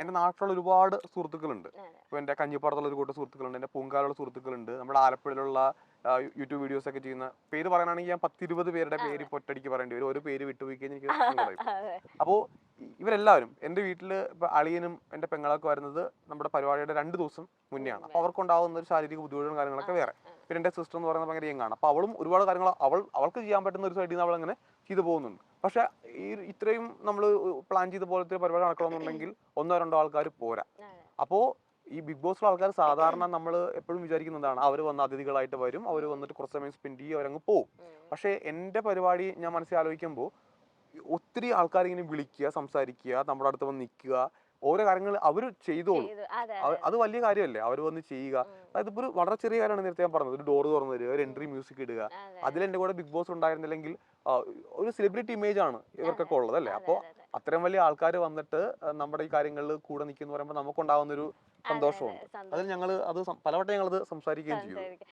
എന്റെ നാട്ടിലുള്ള ഒരുപാട് സുഹൃത്തുക്കളുണ്ട്. ഇപ്പൊ എന്റെ കഞ്ഞിപ്പാടത്തുള്ള ഒരു കൂട്ടം സുഹൃത്തുക്കളുണ്ട്, എന്റെ പൂങ്കാലുള്ള സുഹൃത്തുക്കളുണ്ട്, നമ്മുടെ ആലപ്പുഴയിലുള്ള യൂട്യൂബ് വീഡിയോസ് ഒക്കെ ചെയ്യുന്ന പേര് പറയാനാണെങ്കിൽ ഞാൻ 10-20 പേരുടെ പേര് ഇപ്പൊ ഒറ്റയടിക്ക് പറയേണ്ടി വരും. ഒരു പേര് വിട്ടുപോയി കഴിഞ്ഞാൽ എനിക്ക് സങ്കടമായി പോകും. അപ്പോ ഇവരെല്ലാവരും എന്റെ വീട്ടില് ഇപ്പൊ അളിയനും എന്റെ പെങ്ങളൊക്കെ വരുന്നത് നമ്മുടെ പരിപാടിയുടെ 2 ദിവസം മുന്നെയാണ്. അപ്പൊ അവർക്കുണ്ടാവുന്ന ഒരു ശാരീരിക ബുദ്ധിമുട്ടും കാര്യങ്ങളൊക്കെ വേറെ. പിന്നെ എന്റെ സിസ്റ്റർ എന്ന് പറയുന്നത് ഭയങ്കര യങ്ങാണ്. അപ്പൊ അവളും ഒരുപാട് കാര്യങ്ങൾ അവൾക്ക് ചെയ്യാൻ പറ്റുന്ന ഒരു സൈഡിൽ നിന്ന് അവൾ അങ്ങനെ ചെയ്തു പോകുന്നുണ്ട്. പക്ഷെ ഇത്രയും നമ്മൾ പ്ലാൻ ചെയ്ത പോലത്തെ പരിപാടി നടക്കണമെന്നുണ്ടെങ്കിൽ 1-2 ആൾക്കാർ പോരാ. അപ്പോ ഈ ബിഗ് ബോസിലെ ആൾക്കാർ സാധാരണ നമ്മൾ എപ്പോഴും വിചാരിക്കുന്നതാണ് അവർ വന്ന് അതിഥികളായിട്ട് വരും, അവർ വന്നിട്ട് കുറച്ച് സമയം സ്പെൻഡ് ചെയ്യും, അവരങ്ങ് പോകും. പക്ഷെ എന്റെ പരിപാടി ഞാൻ മനസ്സിൽ ആലോചിക്കുമ്പോൾ ഒത്തിരി ആൾക്കാർ ഇങ്ങനെ വിളിക്കുക, സംസാരിക്കുക, നമ്മുടെ അടുത്ത് വന്ന് നിൽക്കുക, ഓരോ കാര്യങ്ങൾ അവർ ചെയ്തോളും. അത് വലിയ കാര്യമല്ലേ അവർ വന്ന് ചെയ്യുക. അതായത് ഇപ്പോൾ ഒരു വളരെ ചെറിയ കാര്യമാണ് നേരത്തെ ഞാൻ പറഞ്ഞത്, ഒരു ഡോർ തുറന്നു തരിക, ഒരു എൻട്രി മ്യൂസിക് ഇടുക. അതിൽ എന്റെ കൂടെ ബിഗ് ബോസ് ഉണ്ടായിരുന്നില്ലെങ്കിൽ ഒരു സെലിബ്രിറ്റി ഇമേജ് ആണ് ഇവർക്കൊക്കെ ഉള്ളത് അല്ലേ. അപ്പോൾ അത്രയും വലിയ ആൾക്കാർ വന്നിട്ട് നമ്മുടെ ഈ കാര്യങ്ങളിൽ കൂടെ നിൽക്കുന്ന പറയുമ്പോൾ നമുക്കുണ്ടാകുന്ന ഒരു സന്തോഷമുണ്ട്. അതിൽ ഞങ്ങൾ അത് പലവട്ടം ഞങ്ങളത് സംസാരിക്കുകയും ചെയ്തു.